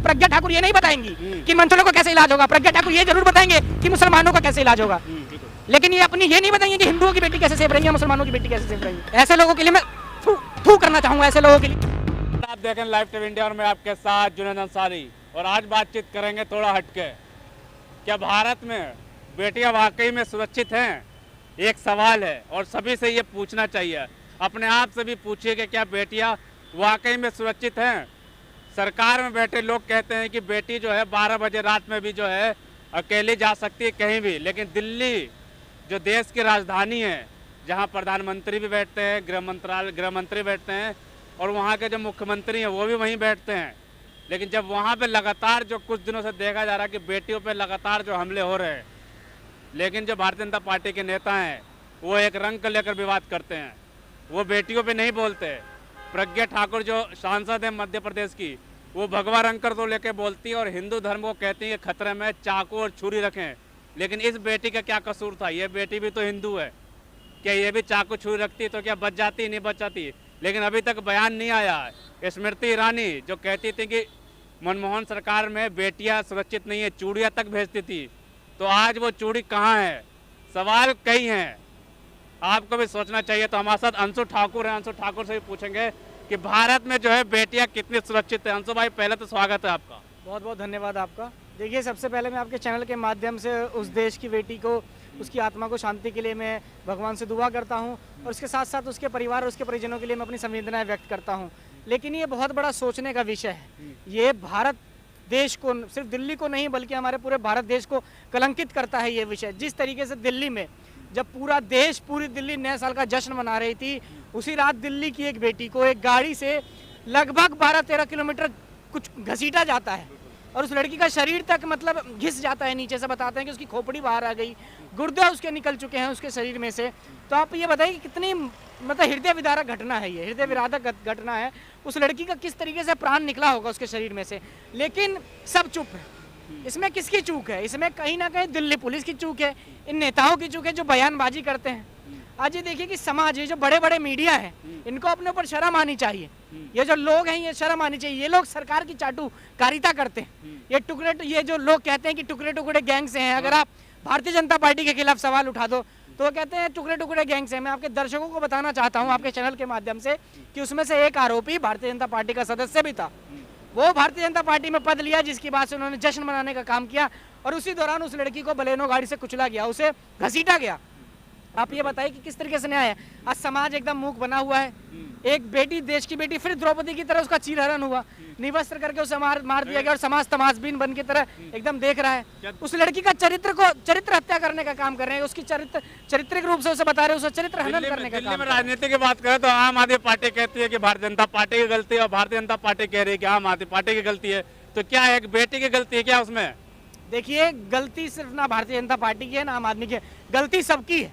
प्रज्ञा ठाकुर ये नहीं बताएंगी कि मंथनों को कैसे इलाज होगा। प्रज्ञा ठाकुर ये जरूर बताएंगे कि मुसलमानों का कैसे इलाज होगा, लेकिन ये अपनी ये नहीं बताएंगे कि हिंदुओं की बेटी कैसे सेव रहेंगी, मुसलमानों की बेटी कैसे सेव रहेंगी। ऐसे लोगों के लिए मैं थू करना चाहूंगा, ऐसे लोगों के लिए। आप देखें लाइव टीवी इंडिया और मैं आपके साथ जुनैद अंसारी, और आज बातचीत करेंगे थोड़ा हटके। क्या भारत में बेटियां वाकई में सुरक्षित हैं? एक सवाल है और सभी से ये पूछना चाहिए, अपने आप से भी पूछिए कि क्या बेटियां वाकई में सुरक्षित हैं? सरकार में बैठे लोग कहते हैं कि बेटी जो है 12 बजे रात में भी जो है अकेली जा सकती है कहीं भी, लेकिन दिल्ली जो देश की राजधानी है, जहां प्रधानमंत्री भी बैठते हैं, गृह मंत्री बैठते हैं और वहां के जो मुख्यमंत्री हैं वो भी वहीं बैठते हैं, लेकिन जब वहां पे लगातार जो कुछ दिनों से देखा जा रहा है कि बेटियों पे लगातार जो हमले हो रहे हैं, लेकिन जो भारतीय जनता पार्टी के नेता हैं वो एक रंग को लेकर विवाद करते हैं, वो बेटियों पे नहीं बोलते। प्रज्ञा ठाकुर जो सांसद है मध्य प्रदेश की, वो भगवा रंग कर तो लेकर बोलती है और हिंदू धर्म को कहती है खतरे में चाकू और छुरी रखें, लेकिन इस बेटी का क्या कसूर था? ये बेटी भी तो हिंदू है, क्या ये भी चाकू छुरी रखती तो क्या बच जाती? नहीं बच जाती। लेकिन अभी तक बयान नहीं आया। स्मृति ईरानी जो कहती थी कि मनमोहन सरकार में बेटियां सुरक्षित नहीं है, चूड़ियां तक भेजती थी, तो आज वो चूड़ी कहाँ है? सवाल कई हैं, आपको भी सोचना चाहिए। तो हमारे साथ अंशु ठाकुर हैं, अंशु ठाकुर से भी पूछेंगे कि भारत में जो है बेटियां कितनी सुरक्षित है। अंशु भाई पहले तो स्वागत है आपका। बहुत बहुत धन्यवाद आपका। देखिए, सबसे पहले मैं आपके चैनल के माध्यम से उस देश की बेटी को, उसकी आत्मा को शांति के लिए मैं भगवान से दुआ करता हूं, और उसके साथ साथ उसके परिवार और उसके परिजनों के लिए मैं अपनी संवेदनाएं व्यक्त करता हूं। लेकिन ये बहुत बड़ा सोचने का विषय है। ये भारत देश को, सिर्फ दिल्ली को नहीं बल्कि हमारे पूरे भारत देश को कलंकित करता है ये विषय। जिस तरीके से दिल्ली में जब पूरा देश, पूरी दिल्ली नए साल का जश्न मना रही थी, उसी रात दिल्ली की एक बेटी को एक गाड़ी से लगभग 12-13 किलोमीटर कुछ घसीटा जाता है और उस लड़की का शरीर तक मतलब घिस जाता है नीचे से। बताते हैं कि उसकी खोपड़ी बाहर आ गई, गुर्दे उसके निकल चुके हैं उसके शरीर में से। तो आप ये बताइए कि कितनी मतलब हृदय विदारक घटना है, ये हृदय विदारक घटना है। उस लड़की का किस तरीके से प्राण निकला होगा उसके शरीर में से, लेकिन सब चुप है। इसमें किसकी चूक है? इसमें कहीं ना कहीं दिल्ली पुलिस की चूक है, इन नेताओं की चूक है जो बयानबाजी करते हैं। आज ये देखिए कि समाज, ये जो बड़े बड़े मीडिया है, इनको अपने ऊपर शर्म आनी चाहिए। ये जो लोग हैं, ये शर्म आनी चाहिए। ये लोग सरकार की चाटुकारिता करते हैं। ये जो लोग कहते हैं कि टुकड़े टुकड़े गैंग से हैं, अगर आप भारतीय जनता पार्टी के खिलाफ सवाल उठा दो तो वो कहते हैं टुकड़े टुकड़े गैंग से। मैं आपके दर्शकों को बताना चाहता हूँ आपके चैनल के माध्यम से कि उसमें से एक आरोपी भारतीय जनता पार्टी का सदस्य भी था। वो भारतीय जनता पार्टी में पद लिया, जिसकी बात से उन्होंने जश्न मनाने का काम किया, और उसी दौरान उस लड़की को बलेनो गाड़ी से कुचला गया, उसे घसीटा गया। आप ये बताइए कि किस तरीके से न्याय है? आज समाज एकदम मूक बना हुआ है। एक बेटी, देश की बेटी, फिर द्रौपदी की तरह उसका चीरहरण हुआ, निवस्त्र करके उसे मार दिया गया और समाज तमाशबीन बन की तरह एकदम देख रहा है। उस लड़की का चरित्र हत्या करने का काम कर रहे हैं, उसकी चारित्रिक रूप से उसे बता रहे हैं, उसे चरित्र हनन करने का काम। राजनीति की बात करें तो आम आदमी पार्टी कहती है कि भारतीय जनता पार्टी की गलती है, और भारतीय जनता पार्टी कह रही है कि आम आदमी पार्टी की गलती है। तो क्या एक बेटी की गलती है क्या उसमें? देखिए, गलती सिर्फ ना भारतीय जनता पार्टी की है ना आम आदमी की है, गलती सबकी है।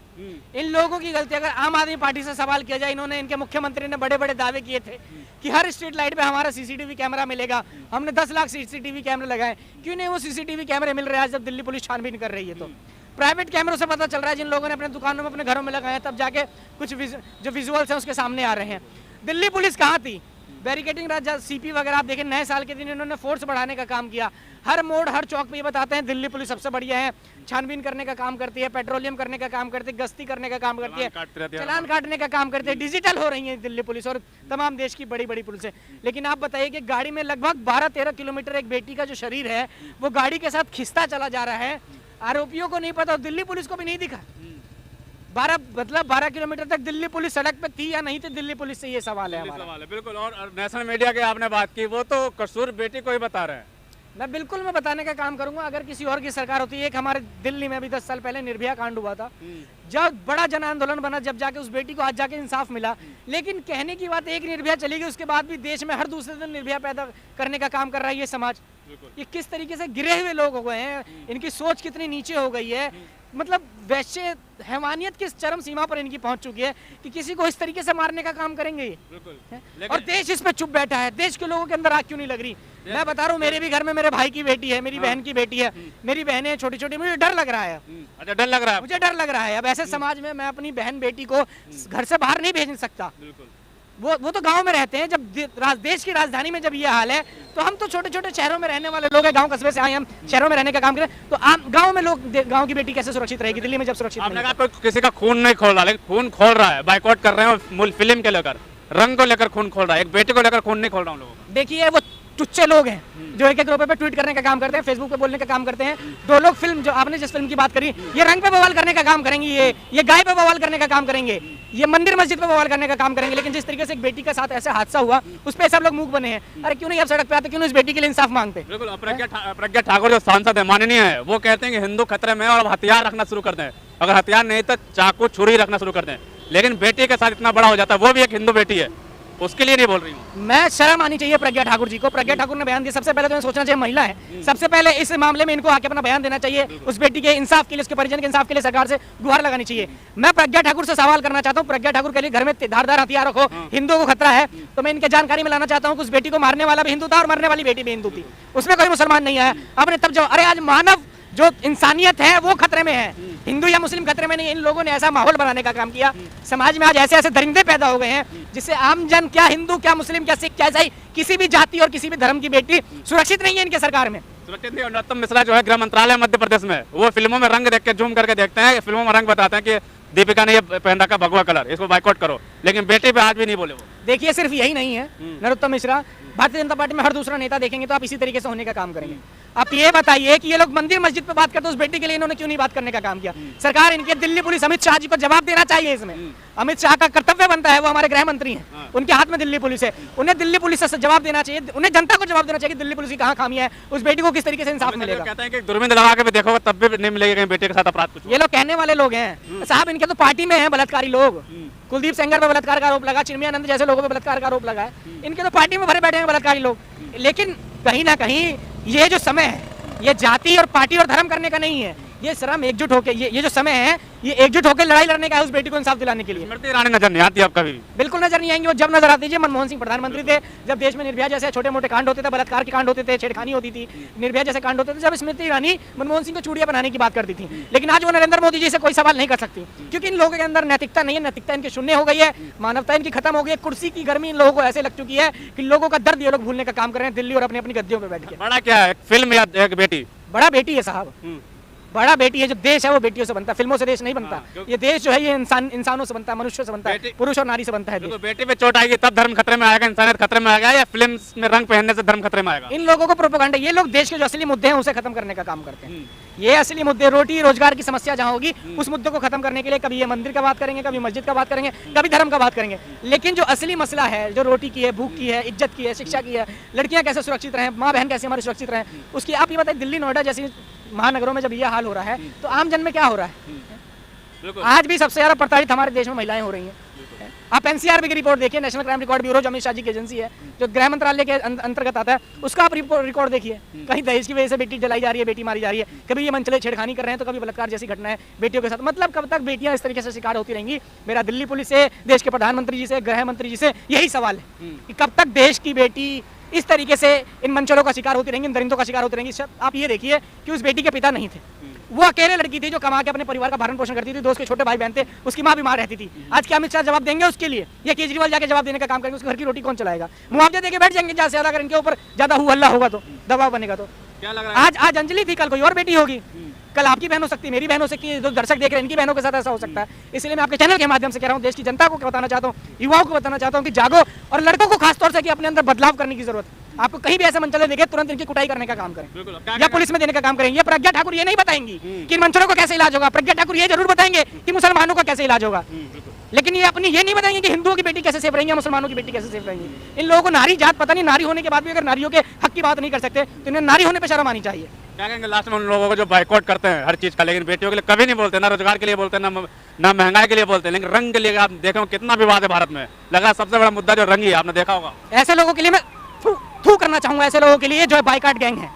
इन लोगों की गलती। अगर आम आदमी पार्टी से सवाल किया जाए, इन्होंने, इनके मुख्यमंत्री ने बड़े बड़े दावे किए थे कि हर स्ट्रीट लाइट पे हमारा सीसीटीवी कैमरा मिलेगा, हमने 10 लाख सीसीटीवी कैमरे लगाए। क्यों नहीं वो सीसीटीवी कैमरे मिल रहे हैं आज जब दिल्ली पुलिस छानबीन कर रही है? तो प्राइवेट कैमरों से पता चल रहा है, जिन लोगों ने अपने दुकानों में, अपने घरों में लगाए, तब जाके कुछ जो विजुअल्स हैं उसके सामने आ रहे हैं। दिल्ली पुलिस कहाँ थी? बैरिकेडिंग सीपी वगैरह आप देखें, नए साल के दिन इन्होंने फोर्स बढ़ाने का काम किया। हर मोड़, हर चौक पे ये बताते हैं दिल्ली पुलिस सबसे बढ़िया है, छानबीन करने का काम करती है, पेट्रोलियम करने का काम करती है, गश्ती करने का काम करती है, चालान काटने का काम करती है। डिजिटल हो रही है दिल्ली पुलिस और तमाम देश की बड़ी बड़ी पुलिस है। लेकिन आप बताइए कि गाड़ी में लगभग 12-13 किलोमीटर एक बेटी का जो शरीर है वो गाड़ी के साथ खिंचता चला जा रहा है। आरोपियों को नहीं पता, दिल्ली पुलिस को भी नहीं दिखा। 12 किलोमीटर तक दिल्ली पुलिस सड़क पे थी या नहीं थी? दिल्ली पुलिस से ये सवाल है हमारा। बिल्कुल। और नेशनल मीडिया की आपने बात की, वो तो कसूर बेटी को ही बता रहे हैं। मैं बताने का काम करूंगा। अगर किसी और की सरकार होती है, एक हमारे दिल्ली में अभी 10 साल पहले निर्भया कांड हुआ था, जब बड़ा जन आंदोलन बना, जब जाके उस बेटी को आज जाके इंसाफ मिला। लेकिन कहने की बात, एक निर्भया चली गई, उसके बाद भी देश में हर दूसरे दिन निर्भया पैदा करने का काम कर रहा है ये समाज। ये किस तरीके से गिरे हुए लोग हो गए हैं, इनकी सोच कितनी नीचे हो गई है। मतलब वैश्य हैवानियत किस चरम सीमा पर इनकी पहुंच चुकी है कि किसी को इस तरीके से मारने का काम करेंगे ये। और देश इस पे चुप बैठा है। देश के लोगों के अंदर आग क्यों नहीं लग रही? मैं बता रहा हूँ, मेरे भी घर में मेरे भाई की बेटी है, मेरी बहन की बेटी है, मेरी बहनें छोटी छोटी, मुझे डर लग रहा है। अच्छा, डर लग रहा है? मुझे डर लग रहा है। अब ऐसे समाज में मैं अपनी बहन बेटी को घर से बाहर नहीं भेज सकता। वो तो गांव में रहते हैं। जब देश की राजधानी में जब ये हाल है तो हम तो छोटे छोटे शहरों में रहने वाले लोग हैं, गांव कस्बे से आए हम शहरों में रहने का काम करें, तो आम गांव में लोग गांव की बेटी कैसे सुरक्षित रहेगी दिल्ली में जब सुरक्षित आपने नहीं? कहा किसी का खून नहीं खोल रहा, लेकिन खून खोल रहा है, बाइकआउट कर रहे हैं मूल फिल्म के लेकर, रंग को लेकर खून खोल रहा है, एक बेटे को लेकर खून नहीं खोल रहा हूँ लोगों को। देखिए वो टुच्चे लोग हैं जो एक रुपए पे ट्वीट करने का काम करते हैं, फेसबुक पे बोलने का काम करते हैं। दो लोग फिल्म जो आपने जिस फिल्म की बात करी, ये रंग पे बवाल करने का काम करेंगे, ये गाय पे बवाल करने का काम करेंगे, ये मंदिर मस्जिद पे बवाल करने का काम करेंगे। लेकिन जिस तरीके से एक बेटी के साथ ऐसा हादसा हुआ उस पर सब लोग मूक बने हैं। अरे क्यों नहीं आप सड़क पे आते, क्यों नहीं इस बेटी के लिए इंसाफ मांगते? बिल्कुल, प्रज्ञा ठाकुर जो सांसद है माननीय है, वो कहते हैं कि हिंदू खतरे में है और हथियार रखना शुरू कर दें, अगर हथियार नहीं तो चाकू छुरी रखना शुरू कर दें। लेकिन बेटी के साथ इतना बड़ा हो जाता है, वो भी एक हिंदू बेटी है, उसके लिए नहीं बोल रही हूँ मैं। शर्म आनी चाहिए प्रज्ञा ठाकुर जी को। प्रज्ञा ठाकुर ने बयान दिया, सबसे पहले तो सोचना चाहिए महिला है, सबसे पहले इस मामले में इनको आके अपना बयान देना चाहिए, उस बेटी के इंसाफ के लिए, उसके परिजन के इंसाफ के लिए सरकार से गुहार लगानी चाहिए। मैं प्रज्ञा ठाकुर से सवाल करना चाहता हूँ, प्रज्ञा ठाकुर के लिए घर में धारदार हथियार रखो, हिंदुओं को खतरा है, तो मैं इनके जानकारी में लाना चाहता हूँ कि उस बेटी को मारने वाला भी हिंदू था और मरने वाली बेटी भी हिंदू थी, उसमें कोई मुसलमान नहीं आया। आपने तब जो अरे आज मानव जो इंसानियत है वो खतरे में है, हिंदू या मुस्लिम खतरे में नहीं। इन लोगों ने ऐसा माहौल बनाने का काम किया, समाज में आज ऐसे ऐसे दरिंदे पैदा हो गए हैं जिससे आम जन, क्या हिंदू, क्या मुस्लिम, क्या सिख, क्या ईसाई, किसी भी जाति और किसी भी धर्म की बेटी सुरक्षित नहीं है इनके सरकार में। सुरक्षित नहीं। नरोत्तम मिश्रा जो है गृह मंत्रालय मध्य प्रदेश में, वो फिल्मों में रंग देख के जूम करके देखते हैं, फिल्मों में रंग बताते हैं कि दीपिका ने ये पहन रखा भगवा कलर, इसको बाइकआउट करो, लेकिन बेटी पे आज भी नहीं बोले वो। देखिए सिर्फ यही नहीं है नरोत्तम मिश्रा, भारतीय जनता पार्टी में हर दूसरा नेता देखेंगे तो आप इसी तरीके से होने का काम करेंगे। आप ये बताइए कि ये लोग मंदिर मस्जिद पे बात करते हैं, उस बेटी के लिए इन्होंने क्यों नहीं बात करने का काम किया? सरकार इनके दिल्ली पुलिस अमित शाह जी को जवाब देना चाहिए इसमें। अमित शाह का कर्तव्य बनता है, वो हमारे गृह मंत्री हैं, उनके हाथ में दिल्ली पुलिस है, उन्हें दिल्ली पुलिस से जवाब देना चाहिए, उन्हें जनता को जवाब देना चाहिए कि दिल्ली पुलिस की कहाँ खामियां है, उस बेटी को किस तरीके से इंसाफ मिलेगा। कहते हैं कि दूरबीन लगा के भी देखोगे तब भी नहीं मिलेगी कहीं बेटे के साथ अपराध कुछ। ये लोग कहने वाले लोग हैं साहब, इनके तो पार्टी में है बलात्कारी लोग। कुलदीप सेंगर पे बलात्कार का आरोप लगा, चिन्मयानंद जैसे लोगों पे बलात्कार का आरोप लगा है, इनके तो पार्टी में भरे बैठे हैं बलात्कारी लोग। लेकिन कहीं ना कहीं ये जो समय है ये जाति और पार्टी और धर्म करने का नहीं है, ये शर्म एकजुट होकर ये जो समय है ये एकजुट होकर लड़ाई लड़ने का है उस बेटी को इंसाफ दिलाने के लिए। स्मृति ईरानी नजर नहीं आती आपका भी? बिल्कुल नजर नहीं आएंगी। वो जब नजर आती है मनमोहन सिंह प्रधानमंत्री थे, जब देश में निर्भया जैसे छोटे मोटे कांड होते थे, बलात्कार के कांड होते थे, छेड़खानी होती थी, निर्भया जैसे कांड होते थे, जब स्मृति ईरानी मनमोहन सिंह को चूड़ियां बनाने की बात करती थी। लेकिन आज वो नरेंद्र मोदी जी से कोई सवाल नहीं कर सकती, क्योंकि इन लोगों के अंदर नैतिकता नहीं है, नैतिकता इनकी शून्य हो गई है, मानवता इनकी खत्म हो गई है। कुर्सी की गर्मी इन लोगों को ऐसे लग चुकी है कि लोगों का दर्द ये लोग भूलने का काम कर रहे हैं दिल्ली और अपनी अपनी गद्दियों पर बैठ के। बड़ा क्या है, फिल्म या एक बेटी? बड़ा बेटी है साहब, बड़ा बेटी है। जो देश है वो बेटियों से बनता है, फिल्मों से देश नहीं बनता। ये देश जो है ये इंसानों से बनता है, मनुष्यों से बनता है, पुरुष और नारी से बनता है। तो बेटी पे चोट आएगी तब धर्म खतरे में आएगा, इंसानियत खतरे में आएगा, या फिल्म में रंग पहनने से धर्म खतरे में आएगा? इन लोगों को प्रोपेगेंडा, ये लोग देश के जो असली मुद्दे हैं उसे खत्म करने का काम करते हैं। ये असली मुद्दे, रोटी रोजगार की समस्या जहाँ होगी उस मुद्दे को खत्म करने के लिए कभी ये मंदिर का बात करेंगे, कभी मस्जिद का बात करेंगे, कभी धर्म का बात करेंगे। लेकिन जो असली मसला है, जो रोटी की है, भूख की है, इज्जत की है, शिक्षा की है, लड़कियां कैसे सुरक्षित रहें, माँ बहन कैसे हमारी सुरक्षित रहें, उसकी आप ये बताइए। दिल्ली नोएडा जैसी महानगरों में जब यह हाल हो रहा है तो आम जन में क्या हो रहा है? आज भी सबसे ज्यादा प्रताड़ित हमारे देश में महिलाएं हो रही हैं। आप एनसीआरबी की रिपोर्ट देखिए, नेशनल क्राइम रिकॉर्ड ब्यूरो जो अमित शाह जी की एजेंसी है, जो गृह मंत्रालय के अंतर्गत आता है, उसका आप रिकॉर्ड देखिए। कहीं दहेज की वजह से बेटी जलाई जा रही है, बेटी मारी जा रही है, कभी ये मंचले छेड़खानी कर रहे हैं, तो कभी बलात्कार जैसी घटनाएं बेटियों के साथ। मतलब कब तक बेटियां इस तरीके से शिकार होती रहेंगी? मेरा दिल्ली पुलिस से, देश के प्रधानमंत्री जी से, गृह मंत्री जी से यही सवाल है कि कब तक देश की बेटी इस तरीके से इन मंचलों का शिकार होती रहेंगी, इन दरिंदों का शिकार होती रहेंगी। आप ये देखिए कि उस बेटी के पिता नहीं थे, वो अकेले लड़की थी जो कमा के अपने परिवार का भरण पोषण करती थी, दोस्त के छोटे भाई बहन थे, उसकी माँ बीमार रहती थी। आज क्या अमित शाह जवाब देंगे उसके लिए, या केजरीवाल जाके जवाब देने का काम करेंगे? उसके घर की रोटी कौन चलाएगा? मुआवजा देके बैठ जाएंगे ज्यादा से ज्यादा, अगर इनके ऊपर ज्यादा हु हल्ला होगा तो, दबाव बनेगा तो। क्या लग रहा है? आज अंजलि थी, कल कोई और बेटी होगी, कल आपकी बहन हो सकती है, मेरी बहन हो सकती है, जो दर्शक देख रहे हैं इनकी बहनों के साथ ऐसा हो सकता है। इसलिए मैं आपके चैनल के माध्यम से कह रहा हूँ, देश की जनता को बताना चाहता हूँ, युवाओं को बताना चाहता हूँ कि जागो, और लड़कों को खासतौर से कि अपने अंदर बदलाव करने की जरूरत है। आपको कहीं भी ऐसे मंचले देखे तुरंत इनकी कुटाई करने का काम करें, या पुलिस में देने का काम करेंगे। प्रज्ञा ठाकुर ये नहीं बताएंगी कि इन मंचलों को कैसे इलाज होगा, प्रज्ञा ठाकुर ये जरूर बताएंगे कि मुसलमानों का कैसे इलाज होगा, लेकिन ये अपनी ये नहीं बताएंगे कि हिंदुओं की बेटी कैसे सेफ रहेंगी, मुसलमानों की बेटी कैसे सेफ रहेंगी। इन लोगों को नारी जात पता नहीं, नारी होने के बाद भी अगर नारियों के हक की बात नहीं कर सकते तो इन्हें नारी होने पर शर्म आनी चाहिए। क्या कहेंगे लास्ट में उन लोगों को जो बाइकआउट करते हैं हर चीज का, लेकिन बेटियों के लिए कभी नहीं बोलते, ना रोजगार के लिए बोलते, ना महंगाई के लिए बोलते, लेकिन रंग के लिए आप देखो कितना विवाद है भारत में। लगा सबसे बड़ा मुद्दा जो रंग ही है, आपने देखा होगा। ऐसे लोगों के लिए मैं थू करना चाहूंगा, ऐसे लोगों के लिए जो बाइकाट गैंग है,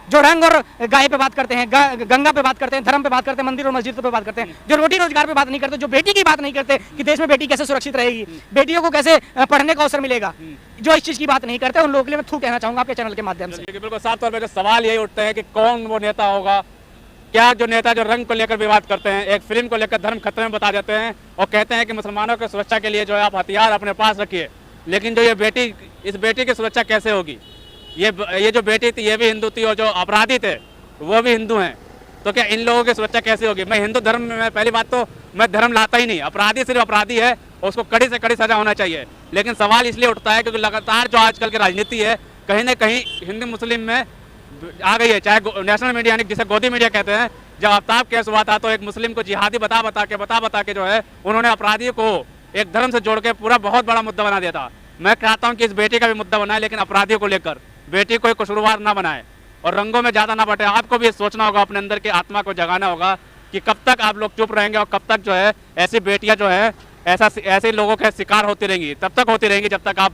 जो रंग और गाय पे बात करते हैं, गंगा पे बात करते हैं, धर्म पे बात करते हैं, मंदिर और मस्जिद पे बात करते हैं, जो रोटी रोजगार पे बात नहीं करते, जो बेटी की बात नहीं करते कि देश में बेटी कैसे सुरक्षित रहेगी, बेटियों को कैसे पढ़ने का अवसर मिलेगा, जो इस चीज की बात नहीं करते, उन लोगों के लिए मैं थू कहना चाहूंगा आपके चैनल के माध्यम से। बिल्कुल साफ तौर पर जो सवाल यही उठते हैं कि कौन वो नेता होगा क्या जो नेता जो रंग को लेकर विवाद करते हैं, एक फिल्म को लेकर धर्म खतरे में बता देते हैं और कहते हैं कि मुसलमानों की सुरक्षा के लिए जो है आप हथियार अपने पास रखिए, लेकिन जो ये बेटी, इस बेटी की सुरक्षा कैसे होगी? ये जो बेटी थी ये भी हिंदू थी और जो अपराधी थे वो भी हिंदू हैं, तो क्या इन लोगों की सुरक्षा कैसे होगी? मैं हिंदू धर्म में, पहली बात तो मैं धर्म लाता ही नहीं, अपराधी सिर्फ अपराधी है और उसको कड़ी से कड़ी सजा होना चाहिए। लेकिन सवाल इसलिए उठता है क्योंकि लगातार जो आजकल की राजनीति है कहीं ना कहीं हिंदू मुस्लिम में आ गई है, चाहे नेशनल मीडिया यानी जिसे गोदी मीडिया कहते हैं। जब आफ्ताब केस हुआ था तो एक मुस्लिम को जिहादी बता बता के जो है उन्होंने अपराधियों को एक धर्म से जोड़ के पूरा बहुत बड़ा मुद्दा बना दिया था। मैं चाहता हूँ कि इस बेटी का भी मुद्दा बनाए, लेकिन अपराधियों को लेकर, बेटी को कसूरवार ना बनाए और रंगों में ज़्यादा ना बटे। आपको भी सोचना होगा, अपने अंदर की आत्मा को जगाना होगा कि कब तक आप लोग चुप रहेंगे और कब तक जो है ऐसी बेटियां जो है ऐसे लोगों के शिकार होती रहेंगी। तब तक होती रहेंगी जब तक आप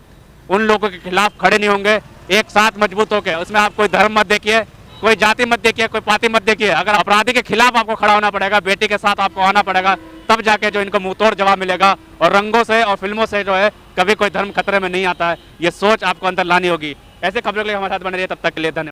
उन लोगों के खिलाफ खड़े नहीं होंगे एक साथ मजबूत होकर। उसमें आप कोई धर्म मत देखिए, कोई जाति मत देखिए, कोई पार्टी मत देखिए। अगर अपराधी के खिलाफ आपको खड़ा होना पड़ेगा, बेटी के साथ आपको आना पड़ेगा, तब जाके जो इनको मुंहतोड़ जवाब मिलेगा। और रंगों से और फिल्मों से जो है कभी कोई धर्म खतरे में नहीं आता है, ये सोच आपको अंदर लानी होगी। ऐसे खबरों के लिए हमारे साथ बने रहिए, तब तक के लिए धन्यवाद।